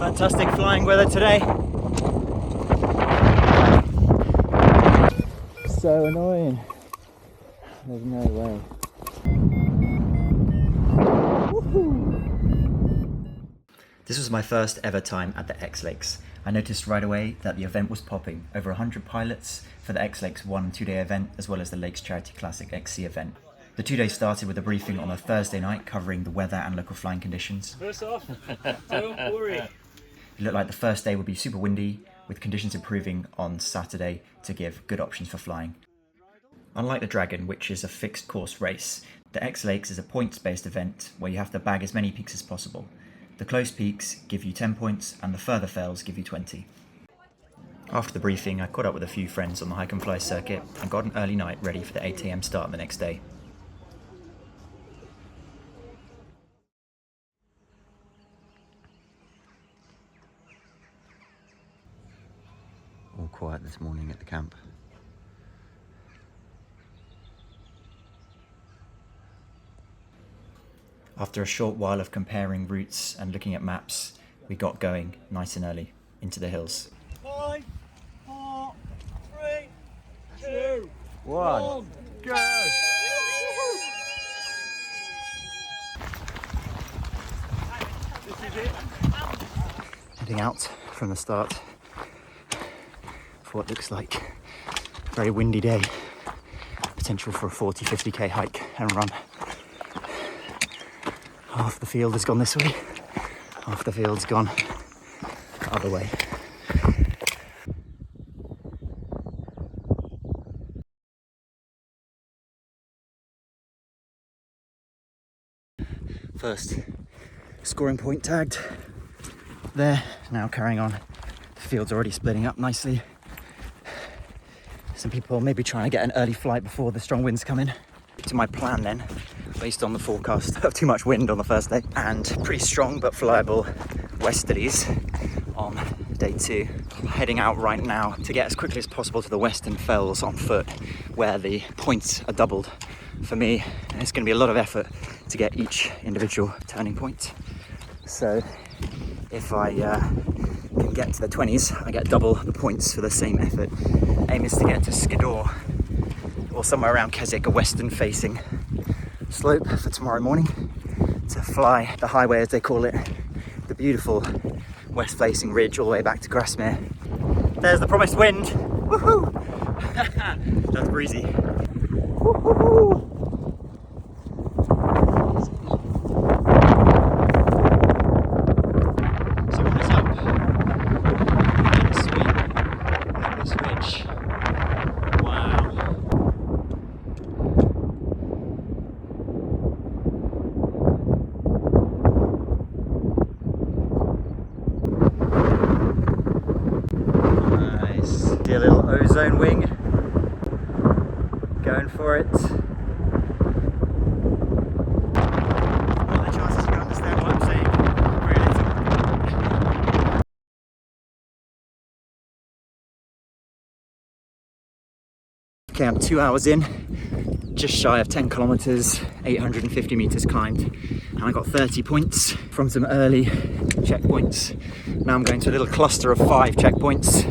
Fantastic flying weather today. So annoying. There's no way. This was my first ever time at the X Lakes. I noticed right away that the event was popping. Over 100 pilots for the X Lakes 1 2-day event, as well as the Lakes Charity Classic XC event. The 2 days started with a briefing on a Thursday night covering the weather and local flying conditions. First off, don't worry. It looked like the first day would be super windy, with conditions improving on Saturday to give good options for flying. Unlike the Dragon, which is a fixed course race, the X Lakes is a points-based event where you have to bag as many peaks as possible. The close peaks give you 10 points and the further fails give you 20. After the briefing, I caught up with a few friends on the hike and fly circuit and got an early night ready for the 8 AM start the next day. All quiet this morning at the camp. After a short while of comparing routes and looking at maps, we got going nice and early into the hills. 5, 4, 3, 2, 1, go! This is it. Heading out from the start for what looks like a very windy day. Potential for a 40-50k hike and run. Half the field has gone this way, half the field's gone the other way. First scoring point tagged there, now carrying on. The field's already splitting up nicely. Some people maybe trying to get an early flight before the strong winds come in. To my plan then, based on the forecast of too much wind on the first day and pretty strong but flyable westerlies on day 2. Heading out right now to get as quickly as possible to the Western Fells on foot, where the points are doubled for me. And it's going to be a lot of effort to get each individual turning point. So if I can get to the 20s, I get double the points for the same effort. Aim is to get to Skiddaw or somewhere around Keswick, a western facing slope for tomorrow morning, to fly the highway as they call it, the beautiful west facing ridge all the way back to Grasmere. There's the promised wind. Woohoo! That's breezy. Woohoo! So what is up? Sweet. Look at this ridge. Wow. A little ozone wing, going for it. What are the chances you understand what I'm saying? Very little. Okay, I'm 2 hours in, just shy of 10 kilometers, 850 meters climbed, and I got 30 points from some early checkpoints. Now I'm going to a little cluster of 5 checkpoints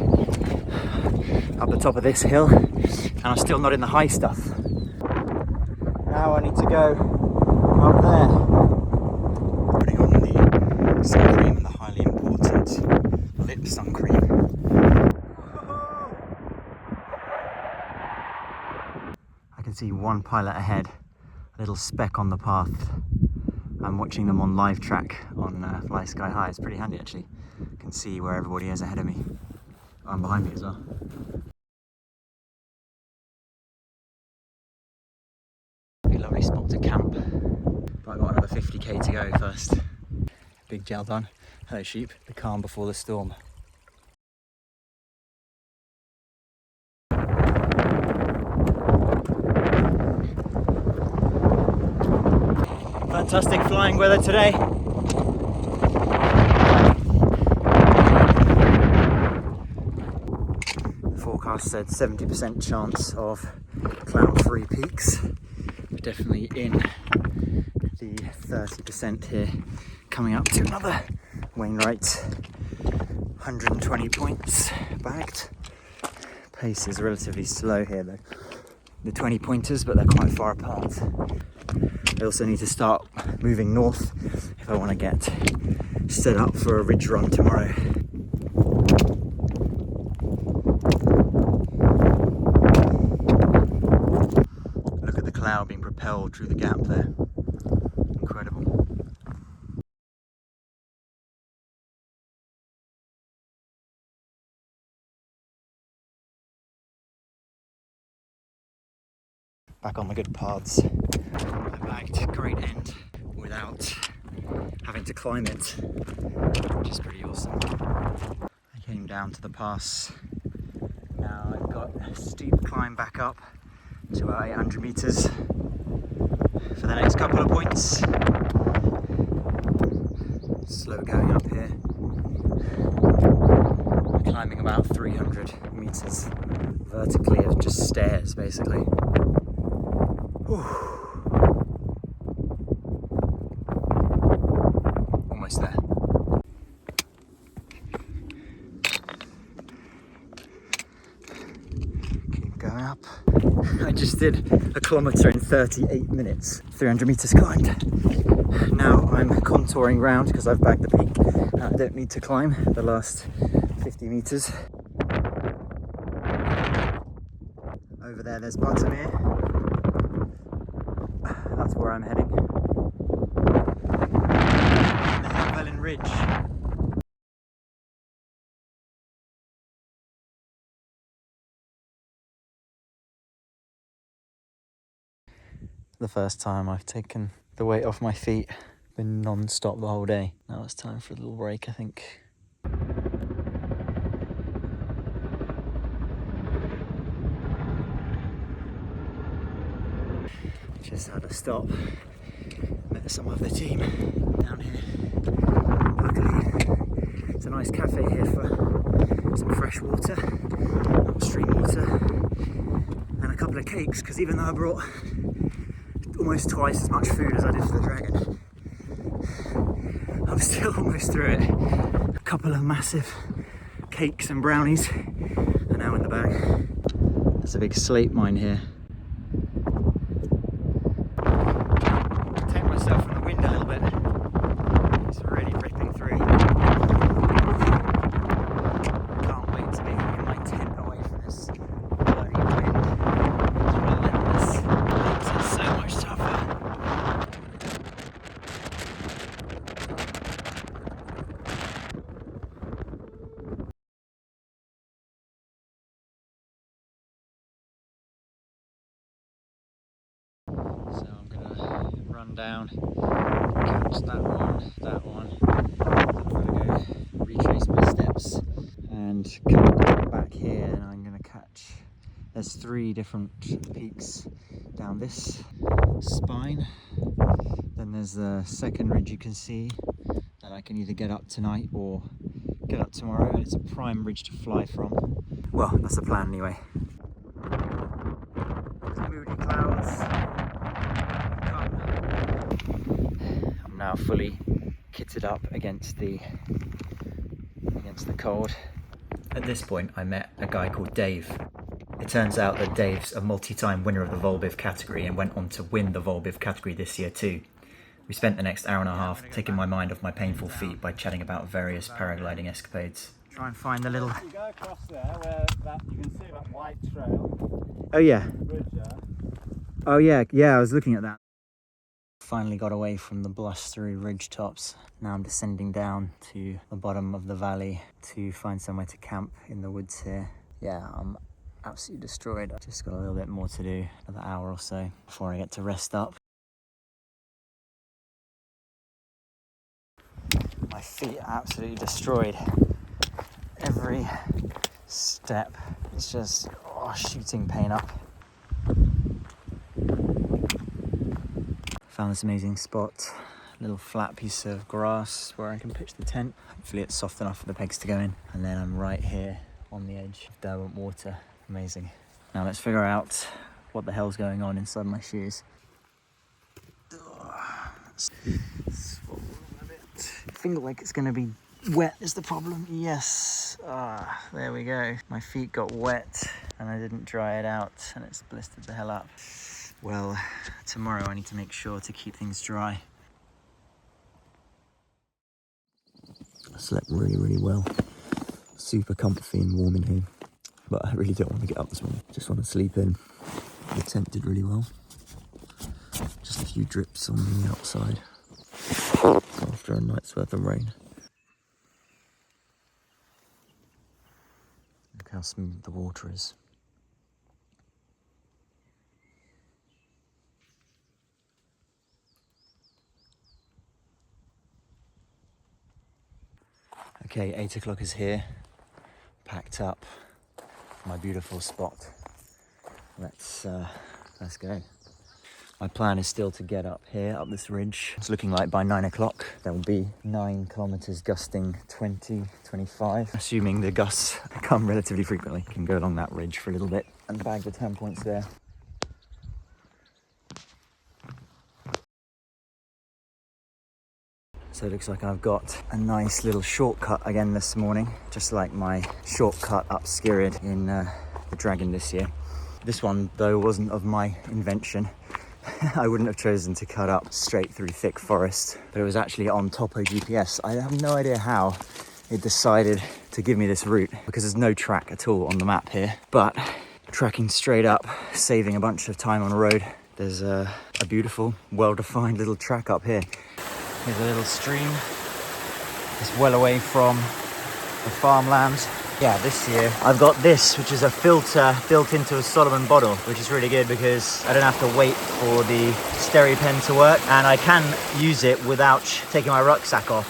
up the top of this hill, and I'm still not in the high stuff. Now I need to go up there. Putting on the sun cream and the highly important lip sun cream. I can see one pilot ahead, a little speck on the path. I'm watching them on live track on Fly Sky High. It's pretty handy actually. I can see where everybody is ahead of me. I'm behind me as well. Lovely spot to camp, but I've got another 50k to go first. Big gel done. Hello sheep, the calm before the storm. Fantastic flying weather today. The forecast said 70% chance of cloud-free peaks. We're definitely in the 30% here, coming up to another Wainwright 120 points bagged. Pace is relatively slow here though. The 20 pointers, but they're quite far apart. I also need to start moving north if I want to get set up for a ridge run tomorrow. Look at the cloud being propelled through the gap there. Incredible. Back on the good paths. I bagged Great End without having to climb it, which is pretty awesome. I came down to the pass. Now I've got a steep climb back up to about 800 meters for the next couple of points. Slow going up here. We're climbing about 300 meters vertically of just stairs basically. Almost there. Keep going up. I just did a kilometre in 38 minutes, 300 metres climbed. Now I'm contouring round because I've bagged the peak. I don't need to climb the last 50 metres. Over there's Buttermere. That's where I'm heading. The Helvellyn Ridge. The first time I've taken the weight off my feet. Been non-stop the whole day. Now it's time for a little break, I think. Just had a stop. Met some of the team down here. Luckily, it's a nice cafe here for some fresh water, stream water, and a couple of cakes, because even though I brought almost twice as much food as I did for the dragon, I'm still almost through it. A couple of massive cakes and brownies are now in the bag. There's a big slate mine here. Take myself from the wind a little bit. It's really ripping through. Can't wait to be in my tent away from this bloody wind. It's relentless. Makes it so much tougher. So I'm gonna run down, catch that one. I'm gonna go retrace my steps and come back here, and I'm gonna catch. There's 3 different peaks down this spine. Then there's the second ridge you can see that I can either get up tonight or get up tomorrow, and it's a prime ridge to fly from. Well, that's the plan anyway. Moody clouds. I'm now fully kitted up against the cold. At this point I met a guy called Dave. It turns out that Dave's a multi-time winner of the Volbiv category and went on to win the Volbiv category this year too. We spent the next hour and a half taking my mind off my painful feet by chatting about various paragliding escapades. Try and find the little... You go across there where you can see that white trail. Oh yeah. Bridge there. Oh yeah, I was looking at that. Finally got away from the blustery ridge tops. Now I'm descending down to the bottom of the valley to find somewhere to camp in the woods here. Yeah, I'm absolutely destroyed. I've just got a little bit more to do, another hour or so before I get to rest up. My feet are absolutely destroyed. Every step is just shooting pain up. Found this amazing spot, a little flat piece of grass where I can pitch the tent. Hopefully it's soft enough for the pegs to go in. And then I'm right here on the edge of Derwent Water. Amazing. Now let's figure out what the hell's going on inside my shoes. I feel like it's going to be wet is the problem. Yes. Ah, there we go. My feet got wet and I didn't dry it out and it's blistered the hell up. Well, tomorrow I need to make sure to keep things dry. I slept really, really well. Super comfy and warm in here. But I really don't want to get up this morning. Just want to sleep in. The tent did really well. Just a few drips on the outside after a night's worth of rain. Look how smooth the water is. Okay, 8 o'clock is here. Packed up. My beautiful spot. Let's go. My plan is still to get up here, up this ridge. It's looking like by 9 o'clock there will be 9 kilometers gusting 20, 25. Assuming the gusts come relatively frequently. Can go along that ridge for a little bit and bag the 10 points there. So it looks like I've got a nice little shortcut again this morning, just like my shortcut up Skirrid in the Dragon this year. This one, though, wasn't of my invention. I wouldn't have chosen to cut up straight through thick forest, but it was actually on Topo GPS. I have no idea how it decided to give me this route because there's no track at all on the map here, but tracking straight up, saving a bunch of time on the road. There's a beautiful, well-defined little track up here. Here's a little stream. It's well away from the farmlands. Yeah, this year I've got this, which is a filter built into a Solomon bottle, which is really good because I don't have to wait for the SteriPen to work and I can use it without taking my rucksack off.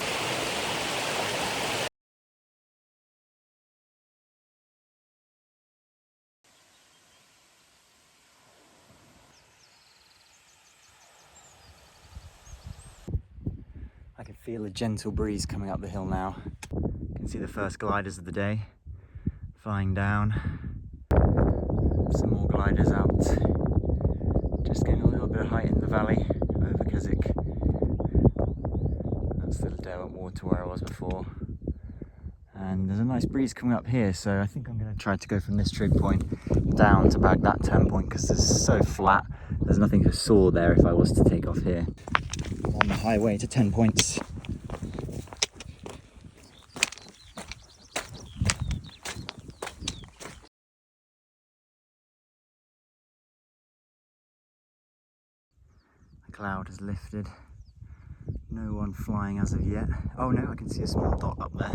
I can feel a gentle breeze coming up the hill now. You can see the first gliders of the day flying down. Some more gliders out. Just getting a little bit of height in the valley over Keswick. That's the Derwent water where I was before. And there's a nice breeze coming up here, so I think I'm going to try to go from this trig point down to bag that 10 point because it's so flat. There's nothing to soar there if I was to take off here. On the highway to 10 points. The cloud has lifted. No one flying as of yet. Oh no, I can see a small dot up there.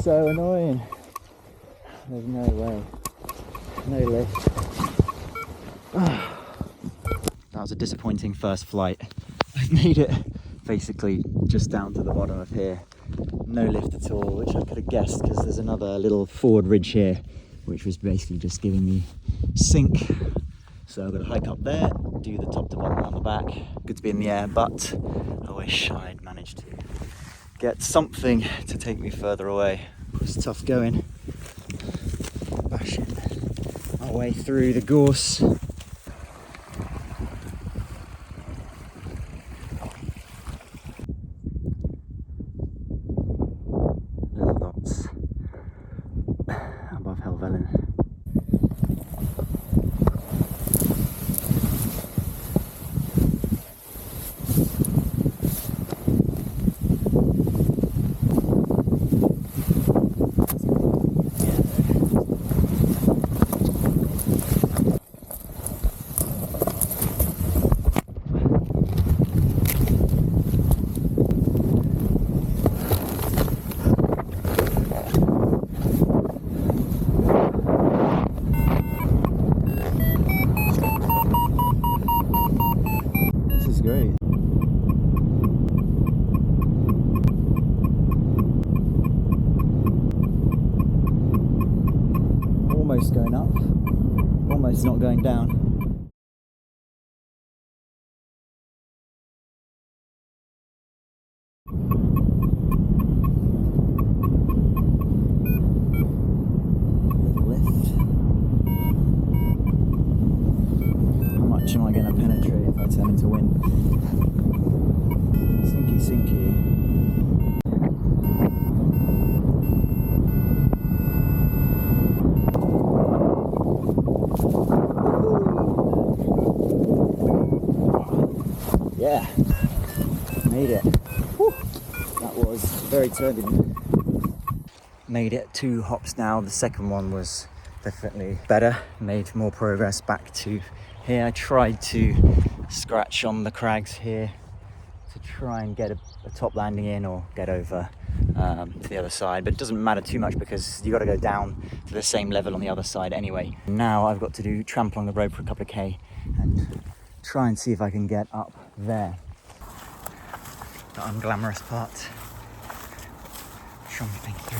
So annoying. There's no way. No lift. That was a disappointing first flight. I've made it basically just down to the bottom of here. No lift at all, which I could have guessed because there's another little forward ridge here, which was basically just giving me sink. So I've got to hike up there, do the top to bottom around the back. Good to be in the air, but I wish I'd managed to get something to take me further away. It's tough going. Bashing our way through the gorse. There's lots above Helvellyn. almost going up, almost not going down. Little lift. How much am I going to penetrate if I turn into wind? Sinky, sinky. Yeah, made it. Whew. That was very turbulent. Made it 2 hops now. The second one was definitely better. Made more progress back to here. I tried to scratch on the crags here to try and get a top landing in or get over to the other side, but it doesn't matter too much because you got to go down to the same level on the other side anyway. Now I've got to do tramp along the road for a couple of K and try and see if I can get up there. The unglamorous part. Trumping through.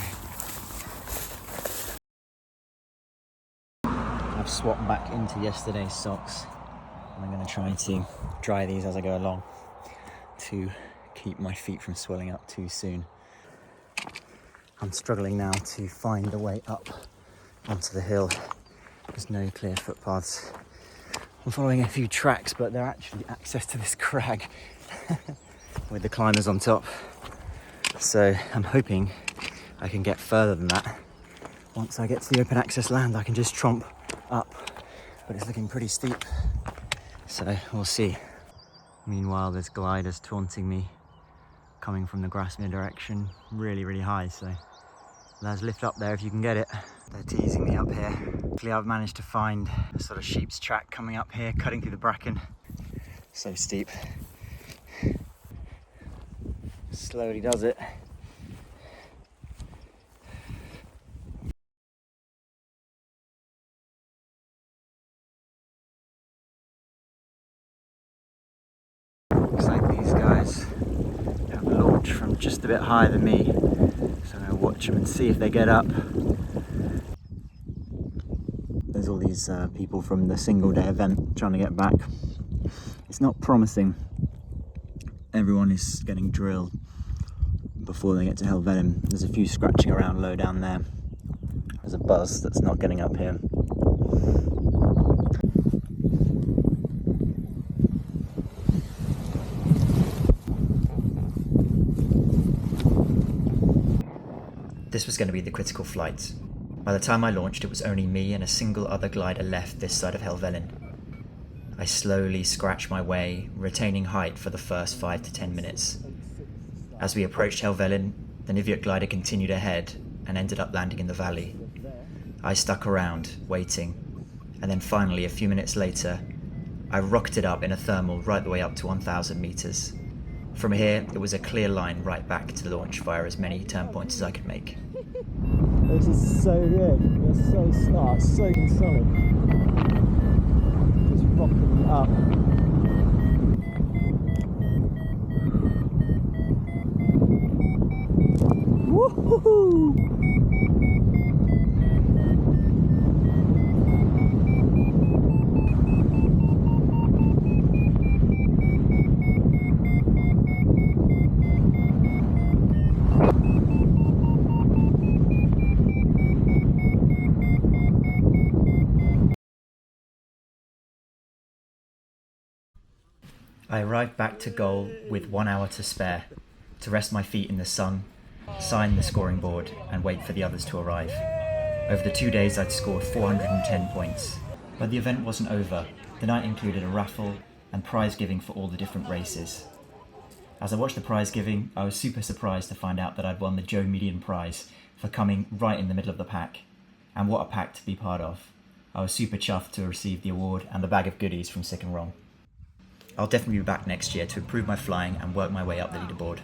I've swapped back into yesterday's socks and I'm going to try to dry these as I go along to keep my feet from swelling up too soon. I'm struggling now to find a way up onto the hill. There's no clear footpaths. I'm following a few tracks, but they're actually access to this crag with the climbers on top. So I'm hoping I can get further than that. Once I get to the open access land, I can just tromp up, but it's looking pretty steep. So we'll see. Meanwhile, there's gliders taunting me, coming from the Grasmere direction, really, really high. So let's lift up there if you can get it. They're teasing me up here. Luckily, I've managed to find a sort of sheep's track coming up here, cutting through the bracken. So steep. Slowly does it. Looks like these guys have launched from just a bit higher than me. So I'm going to watch them and see if they get up. There's all these people from the single day event trying to get back. It's not promising. Everyone is getting drilled before they get to Helvellyn. There's a few scratching around low down there. There's a buzz that's not getting up here. This was going to be the critical flight. By the time I launched, it was only me and a single other glider left this side of Helvellyn. I slowly scratched my way, retaining height for the first 5 to 10 minutes. As we approached Helvellyn, the Niviot glider continued ahead and ended up landing in the valley. I stuck around, waiting, and then finally, a few minutes later, I rocketed up in a thermal right the way up to 1,000 meters. From here, it was a clear line right back to the launch via as many turn points as I could make. This is so good. You're so smart, so solid. Just rocking up. Woohoo! I arrived back to goal with 1 hour to spare, to rest my feet in the sun, sign the scoring board and wait for the others to arrive. Over the 2 days I'd scored 410 points. But the event wasn't over. The night included a raffle and prize giving for all the different races. As I watched the prize giving, I was super surprised to find out that I'd won the Joe Median prize for coming right in the middle of the pack. And what a pack to be part of. I was super chuffed to receive the award and the bag of goodies from Sick and Wrong. I'll definitely be back next year to improve my flying and work my way up the leaderboard.